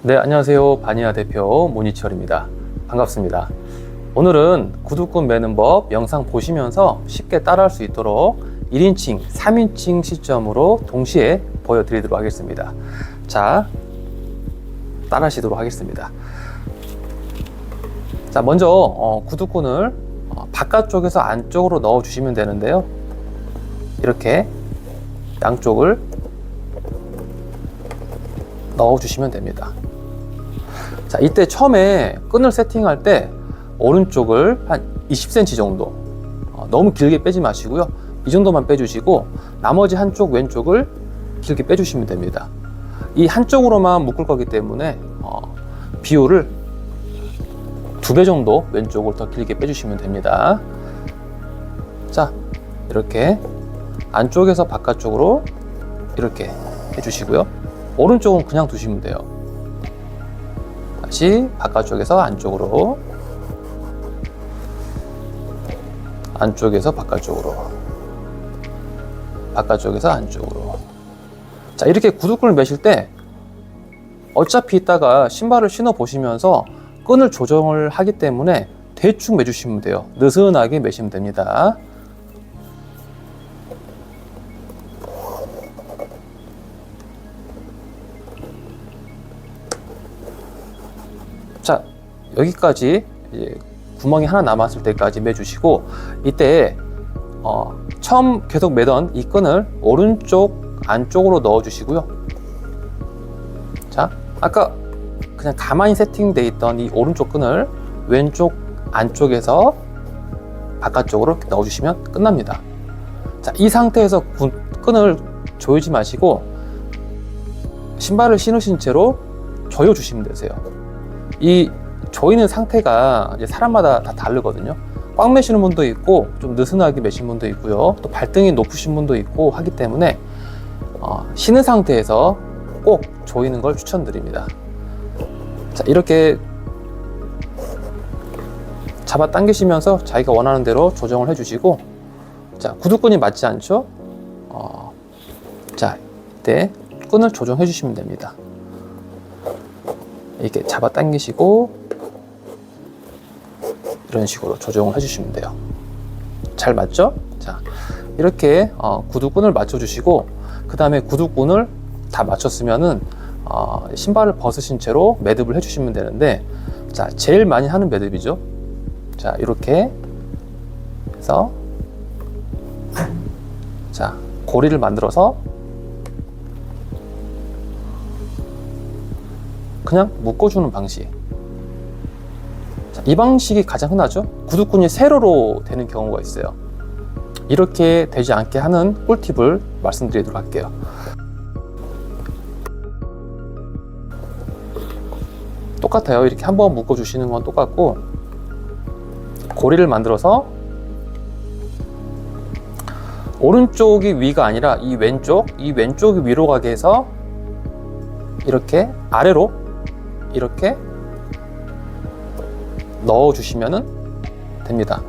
네, 안녕하세요. 바니아 대표 모니철입니다. 반갑습니다. 오늘은 구두끈 매는 법 영상 보시면서 쉽게 따라할 수 있도록 1인칭, 3인칭 시점으로 동시에 보여드리도록 하겠습니다. 자, 따라하시도록 하겠습니다. 자, 먼저 구두끈을 바깥쪽에서 안쪽으로 넣어 주시면 되는데요. 이렇게 양쪽을 넣어 주시면 됩니다. 자, 이때 처음에 끈을 세팅할 때 오른쪽을 한 20cm 정도, 너무 길게 빼지 마시고요. 이 정도만 빼주시고 나머지 한쪽 왼쪽을 길게 빼주시면 됩니다. 이 한쪽으로만 묶을 거기 때문에 비율을 2배 정도 왼쪽을 더 길게 빼주시면 됩니다. 자, 이렇게 안쪽에서 바깥쪽으로 이렇게 해주시고요. 오른쪽은 그냥 두시면 돼요. 다시 바깥쪽에서 안쪽으로, 안쪽에서 바깥쪽으로, 바깥쪽에서 안쪽으로. 자, 이렇게 구두끈을 매실 때 어차피 이따가 신발을 신어 보시면서 끈을 조정을 하기 때문에 대충 매주시면 돼요. 느슨하게 매시면 됩니다. 자, 여기까지 이제 구멍이 하나 남았을 때까지 매주시고, 이때 처음 계속 매던 이 끈을 오른쪽 안쪽으로 넣어 주시고요. 자, 아까 그냥 가만히 세팅되어 있던 이 오른쪽 끈을 왼쪽 안쪽에서 바깥쪽으로 넣어 주시면 끝납니다. 자, 이 상태에서 끈을 조이지 마시고 신발을 신으신 채로 조여 주시면 되세요. 이 조이는 상태가 이제 사람마다 다 다르거든요. 꽉 매시는 분도 있고 좀 느슨하게 매시는 분도 있고요. 또 발등이 높으신 분도 있고 하기 때문에 신은 상태에서 꼭 조이는 걸 추천드립니다. 자, 이렇게 잡아 당기시면서 자기가 원하는 대로 조정을 해주시고, 자, 구두끈이 맞지 않죠? 자, 이때 끈을 조정해 주시면 됩니다. 이렇게 잡아 당기시고 이런 식으로 조정을 해주시면 돼요. 잘 맞죠? 자, 이렇게 구두끈을 맞춰 주시고, 그 다음에 구두끈을 다 맞췄으면은 신발을 벗으신 채로 매듭을 해주시면 되는데, 자, 제일 많이 하는 매듭이죠. 자, 이렇게 해서, 자, 고리를 만들어서 그냥 묶어주는 방식. 자, 이 방식이 가장 흔하죠. 구두끈이 세로로 되는 경우가 있어요. 이렇게 되지 않게 하는 꿀팁을 말씀드리도록 할게요. 똑같아요. 이렇게 한번 묶어주시는 건 똑같고, 고리를 만들어서 오른쪽이 위가 아니라 이 왼쪽이 위로 가게 해서 이렇게 아래로 이렇게 넣어 주시면 됩니다.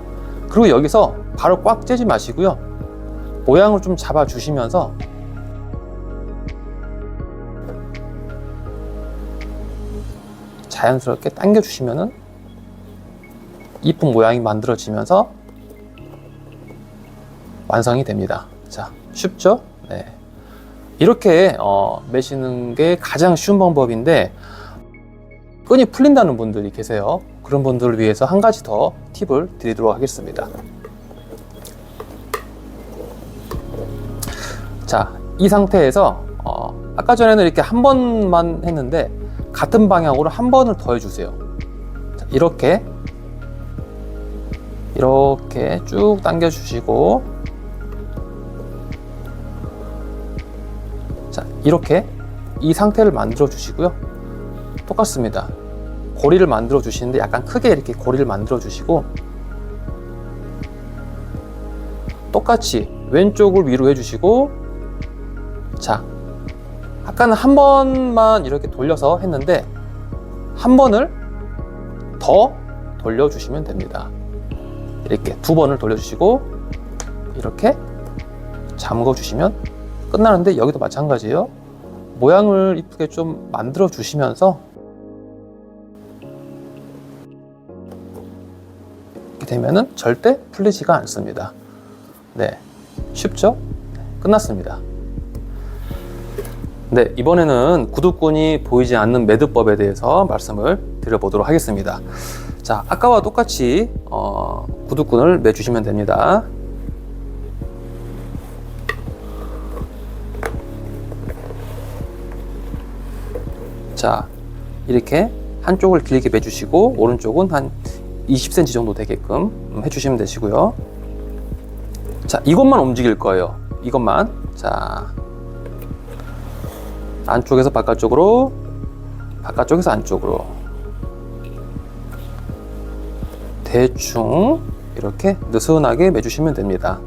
그리고 여기서 바로 꽉 째지 마시고요. 모양을 좀 잡아 주시면서 자연스럽게 당겨 주시면 이쁜 모양이 만들어지면서 완성이 됩니다. 자, 쉽죠? 네. 이렇게 매시는 게 가장 쉬운 방법인데, 끈이 풀린다는 분들이 계세요. 그런 분들을 위해서 한 가지 더 팁을 드리도록 하겠습니다. 자, 이 상태에서 아까 전에는 이렇게 한 번만 했는데 같은 방향으로 한 번을 더 해주세요. 자, 이렇게 쭉 당겨 주시고, 자, 이렇게 이 상태를 만들어 주시고요. 똑같습니다. 고리를 만들어 주시는데 약간 크게 이렇게 고리를 만들어 주시고, 똑같이 왼쪽을 위로 해주시고, 자, 아까는 한 번만 이렇게 돌려서 했는데 한 번을 더 돌려주시면 됩니다. 이렇게 2번을 돌려주시고 이렇게 잠궈 주시면 끝나는데, 여기도 마찬가지예요. 모양을 이쁘게 좀 만들어 주시면서 이렇게 되면은 절대 풀리지가 않습니다. 네, 쉽죠? 끝났습니다. 네, 이번에는 구두끈이 보이지 않는 매듭법에 대해서 말씀을 드려보도록 하겠습니다. 자, 아까와 똑같이 구두끈을 매주시면 됩니다. 자, 이렇게 한쪽을 길게 매주시고 오른쪽은 한 20cm 정도 되게끔 해주시면 되시고요. 자, 이것만 움직일 거예요. 이것만. 자, 안쪽에서 바깥쪽으로, 바깥쪽에서 안쪽으로 대충 이렇게 느슨하게 매주시면 됩니다.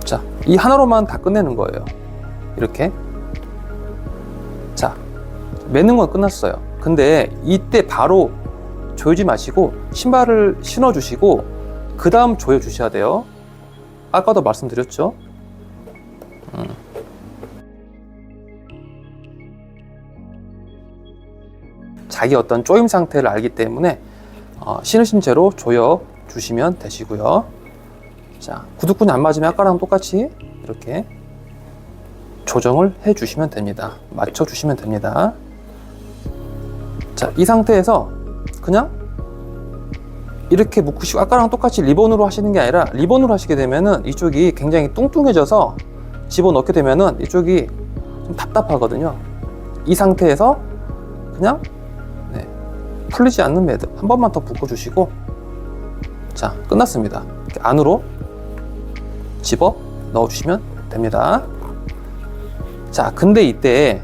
자, 이 하나로만 다 끝내는 거예요. 이렇게. 자, 매는 건 끝났어요. 근데 이때 바로 조이지 마시고 신발을 신어 주시고 그 다음 조여 주셔야 돼요. 아까도 말씀드렸죠. 자기 어떤 조임 상태를 알기 때문에 신으신 채로 조여 주시면 되시고요. 자, 구두끈이 안 맞으면 아까랑 똑같이 이렇게 조정을 해 주시면 됩니다. 맞춰 주시면 됩니다. 자, 이 상태에서 그냥 이렇게 묶으시고 아까랑 똑같이 리본으로 하시는 게 아니라 리본으로 하시게 되면은 이쪽이 굉장히 뚱뚱해져서 집어넣게 되면은 이쪽이 좀 답답하거든요. 이 상태에서 그냥 풀리지 않는 매듭 한 번만 더 묶어주시고, 자, 끝났습니다. 이렇게 안으로 집어 넣어주시면 됩니다. 자, 근데 이때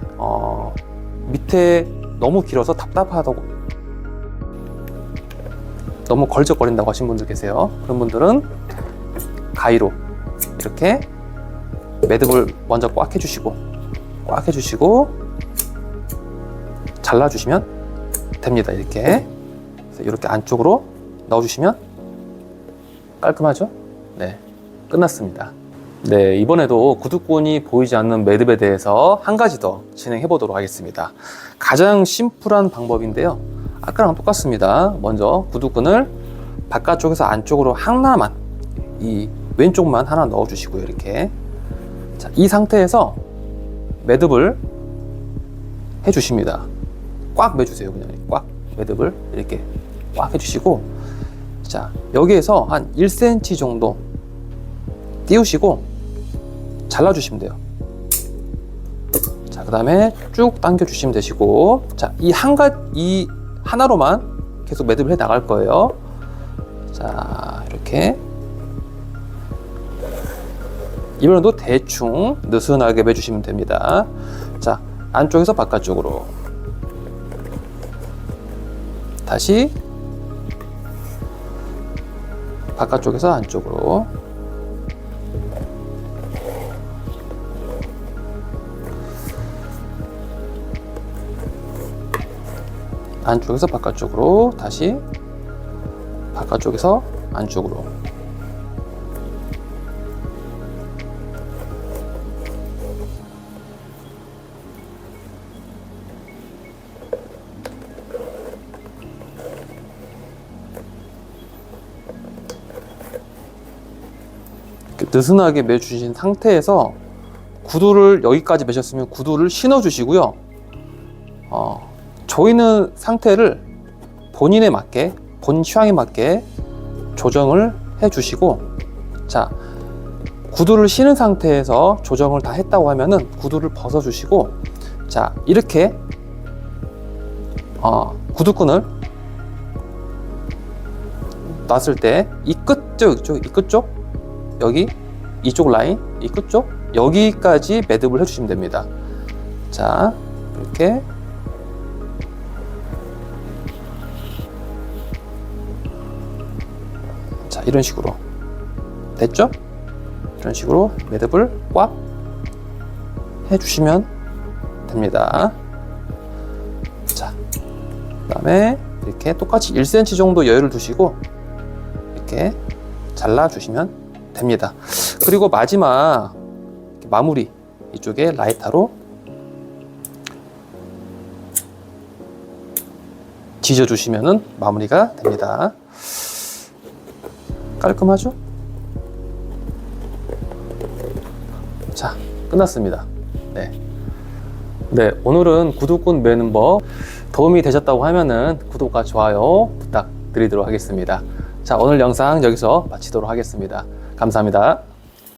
밑에 너무 길어서 답답하다고, 너무 걸적거린다고 하신 분들 계세요. 그런 분들은 가위로 이렇게 매듭을 먼저 꽉 해주시고 잘라주시면 됩니다. 이렇게. 그래서 이렇게 안쪽으로 넣어주시면 깔끔하죠? 네, 끝났습니다. 네, 이번에도 구두끈이 보이지 않는 매듭에 대해서 한 가지 더 진행해 보도록 하겠습니다. 가장 심플한 방법인데요. 아까랑 똑같습니다. 먼저 구두끈을 바깥쪽에서 안쪽으로 하나만, 이 왼쪽만 하나 넣어 주시고요. 이렇게. 자, 이 상태에서 매듭을 해 주십니다. 꽉 매주세요. 그냥 꽉 매듭을 이렇게 꽉 해주시고, 자, 여기에서 한 1cm 정도 띄우시고 잘라주시면 돼요. 자, 그 다음에 쭉 당겨주시면 되시고, 자, 이 하나로만 계속 매듭을 해 나갈 거예요. 자, 이렇게 이번에도 대충 느슨하게 매주시면 됩니다. 자, 안쪽에서 바깥쪽으로 다시 바깥쪽에서 안쪽으로, 안쪽에서 바깥쪽으로, 다시 바깥쪽에서 안쪽으로. 느슨하게 매주신 상태에서 구두를 여기까지 매셨으면 구두를 신어 주시고요. 조이는 상태를 본인에 맞게, 본 취향에 맞게 조정을 해 주시고, 자, 구두를 신은 상태에서 조정을 다 했다고 하면은 구두를 벗어 주시고, 자, 이렇게 구두끈을 놨을 때 이 끝 쪽 여기 이쪽 라인, 이 끝쪽 여기까지 매듭을 해주시면 됩니다. 자, 이렇게. 자, 이런 식으로 됐죠? 이런 식으로 매듭을 꽉 해주시면 됩니다. 자, 그 다음에 이렇게 똑같이 1cm 정도 여유를 두시고 이렇게 잘라주시면 됩니다. 그리고 마지막 마무리 이쪽에 라이터로 지져주시면은 마무리가 됩니다. 깔끔하죠? 자, 끝났습니다. 네. 네, 오늘은 구두끈 매는 법 도움이 되셨다고 하면은 구독과 좋아요 부탁드리도록 하겠습니다. 자, 오늘 영상 여기서 마치도록 하겠습니다. 감사합니다.